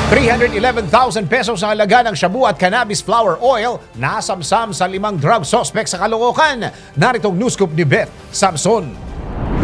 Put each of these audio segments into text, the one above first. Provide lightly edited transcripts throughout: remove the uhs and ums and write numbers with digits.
311,000 pesos ang halaga ng shabu at cannabis flower oil nasamsam sa 5 drug suspect sa Caloocan. Naritong news scoop ni Beth Samson.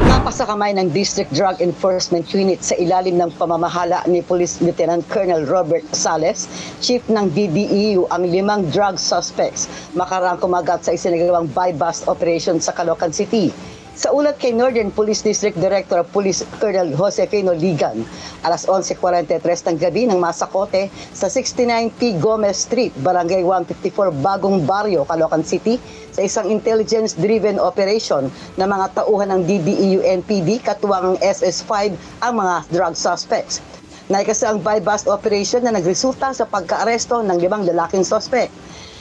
Napasakamay ng District Drug Enforcement Unit sa ilalim ng pamamahala ni Police Lieutenant Colonel Robert Sales, Chief ng DDEU, ang 5 drug suspects makarang kumagat sa isinagawang buy-bust operation sa Caloocan City. Sa ulat kay Northern Police District Director of Police Colonel Josefino Ligan, alas 11:43 ng gabi ng masakote sa 69P Gomez Street, Barangay 154, Bagong Barrio, Caloocan City, sa isang intelligence-driven operation ng mga tauhan ng DDEU-NPD katuwang ang SS5 ang mga drug suspects. Naikasa ang buy-bust operation na nagresulta sa pagkaaresto ng 5 lalaking suspect.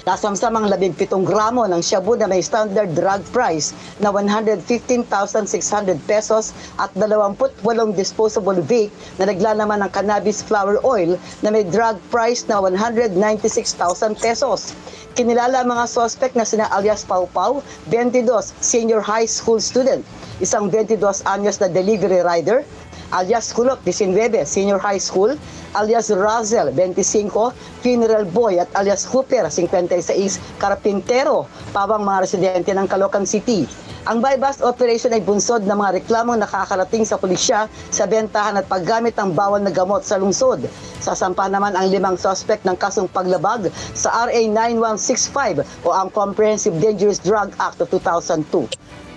Nasamsamang 17 gramo ng shabu na may standard drug price na 115,600 pesos at 28 disposable vape na naglalaman ng cannabis flower oil na may drug price na 196,000 pesos. Kinilala ang mga suspect na sina alias Pau Pau, 22, senior high school student, isang 22 anyos na delivery rider, alias Kulot, 19, senior high school, alias Razel, 25, funeral boy at alias Hooper, 56, karpintero, pawang mga residente ng Caloocan City. Ang buy-bust operation ay bunsod ng mga reklamong nakakarating sa pulisya sa bentahan at paggamit ng bawal na gamot sa lungsod. Sasampa naman ang 5 suspect ng kasong paglabag sa RA 9165 o ang Comprehensive Dangerous Drug Act of 2002.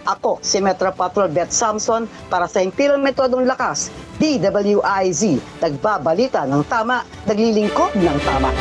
Ako, si Metro Patrol Beth Samson para sa Imperial Metodong Lakas, DWIZ, nagbabalita ng tama, naglilingkod ng tama.